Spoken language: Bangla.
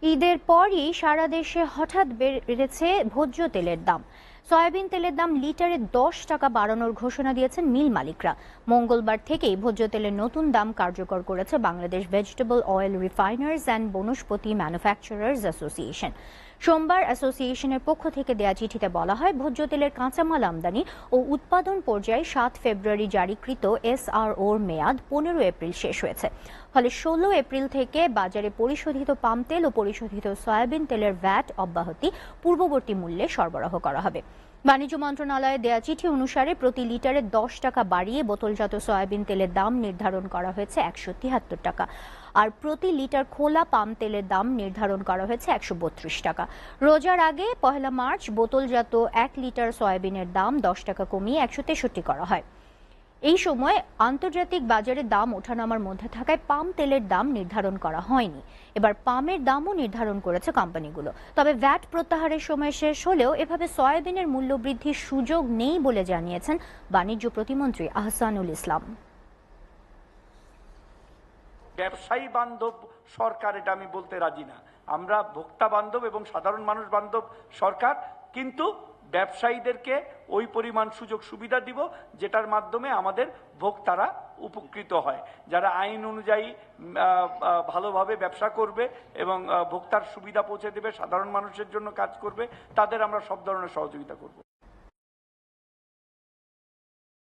ঈদের পরই সারা দেশে হঠাৎ বেড়েছে ভোজ্য তেলের দাম। সয়াবিন তেলের দাম লিটারে 10 টাকা বাড়ানোর ঘোষণা দিয়েছেন মিল মালিকরা। মঙ্গলবার থেকেই ভোজ্য তেলের নতুন দাম কার্যকর করেছে Bangladesh vegetable oil refiners and vanaspati manufacturers association. সোমবার অ্যাসোসিয়েশনের পক্ষ থেকে দেয়া চিঠিতে বলা হয়, ভোজ্য তেলের কাঁচামাল আমদানি ও উৎপাদন পর্যায়ে 7 ফেব্রুয়ারি জারিকৃত এসআরওর মেয়াদ 15 এপ্রিল শেষ হয়েছে। ফলে 16 এপ্রিল থেকে বাজারে পরিশোধিত পাম তেল ও পরিশোধিত সয়াবিন তেলের ভ্যাট অব্যাহতি পূর্ববর্তী মূল্যে সরবরাহ করা হবে। বাণিজ্য মন্ত্রণালয়ে দেয়া চিঠি অনুসারে প্রতি লিটারে 10 টাকা বাড়িয়ে বোতলজাত সয়াবিন তেলের দাম নির্ধারণ করা হয়েছে 173 টাকা, আর প্রতি লিটার খোলা পাম তেলের দাম নির্ধারণ করা হয়েছে 132 টাকা। রোজার আগে 1 মার্চ বোতলজাত 1 লিটার সয়াবিনের দাম 10 টাকা কমিয়ে 163 করা হয়। এই সময় আন্তর্জাতিক বাজারে দাম ওঠানামার মধ্যে থাকায় পাম তেলের দাম নির্ধারণ করা হয়নি। এবার পামের দামও নির্ধারণ করেছে কোম্পানিগুলো। তবে ভ্যাট প্রত্যাহারের সময় শেষ হলেও এভাবে সয়াবিনের মূল্য বৃদ্ধির সুযোগ নেই বলে জানিয়েছেন বাণিজ্য প্রতিমন্ত্রী আহসানুল ইসলাম। ব্যবসায়ী বান্ধব সরকার এটা আমি বলতে রাজি না। আমরা ভোক্তা বান্ধব এবং সাধারণ মানুষ বান্ধব সরকার, কিন্তু ব্যবসায়ীদেরকে ওই পরিমাণ সুযোগ সুবিধা দিব যেটার মাধ্যমে আমাদের ভোক্তারা উপকৃত হয়। যারা আইন অনুযায়ী ভালোভাবে ব্যবসা করবে এবং ভোক্তার সুবিধা পৌঁছে দেবে, সাধারণ মানুষের জন্য কাজ করবে, তাদের আমরা সব ধরনের সহযোগিতা করব।